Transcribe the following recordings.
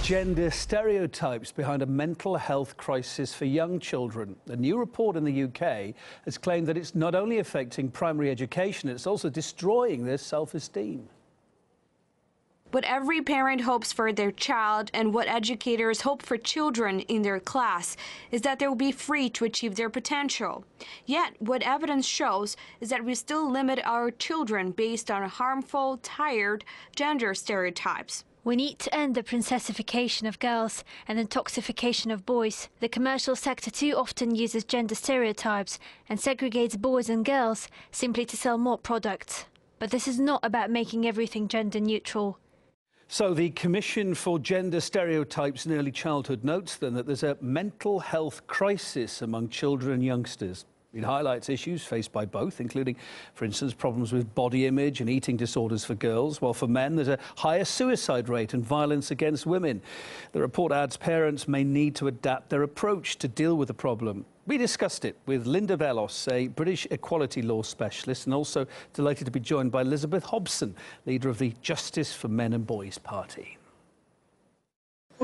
Gender stereotypes behind a mental health crisis for young children. A new report in the UK has claimed that it's not only affecting primary education, it's also destroying their self-esteem. What every parent hopes for their child and what educators hope for children in their class is that they will be free to achieve their potential. Yet, what evidence shows is that we still limit our children based on harmful, tired gender stereotypes. We need to end the princessification of girls and the toxification of boys. The commercial sector too often uses gender stereotypes and segregates boys and girls simply to sell more products. But this is not about making everything gender neutral. So the Commission for Gender Stereotypes in Early Childhood notes then that there's a mental health crisis among children and youngsters. It highlights issues faced by both, including, for instance, problems with body image and eating disorders for girls, while for men there's a higher suicide rate and violence against women. The report adds parents may need to adapt their approach to deal with the problem. We discussed it with Linda Velos, a British equality law specialist, and also delighted to be joined by Elizabeth Hobson, leader of the Justice for Men and Boys Party.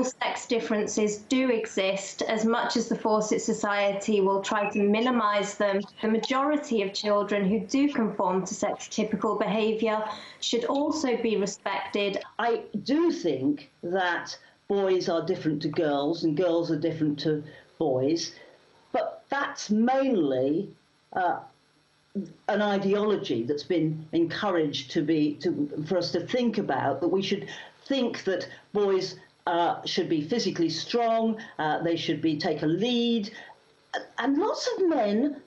Sex differences do exist. As much as the Fawcett Society will try to minimise them, the majority of children who do conform to sex-typical behaviour should also be respected. I do think that boys are different to girls and girls are different to boys, but that's mainly an ideology that's been encouraged for us to think about, that we should think that boys should be physically strong, they should take a lead, and lots of men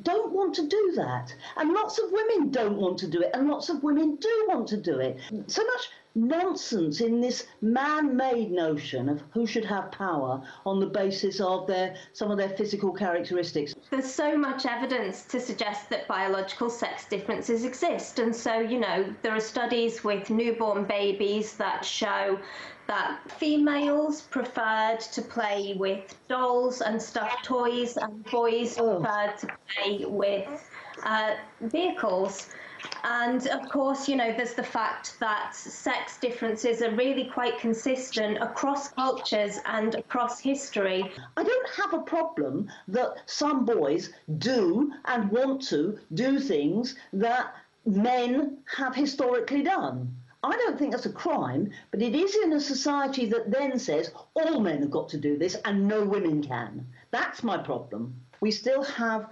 don't want to do that, and lots of women don't want to do it, and lots of women do want to do it. So much nonsense in this man-made notion of who should have power on the basis of some of their physical characteristics. There's so much evidence to suggest that biological sex differences exist, and so, you know, there are studies with newborn babies that show that females preferred to play with dolls and stuffed toys, and boys preferred to play with vehicles. And of course, you know, there's the fact that sex differences are really quite consistent across cultures and across history. I don't have a problem that some boys do and want to do things that men have historically done. I don't think that's a crime, but it is in a society that then says all men have got to do this and no women can. That's my problem. We still have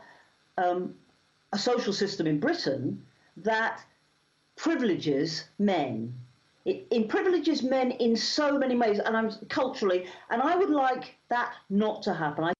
a social system in Britain that privileges men. It privileges men in so many ways, and culturally, and I would like that not to happen.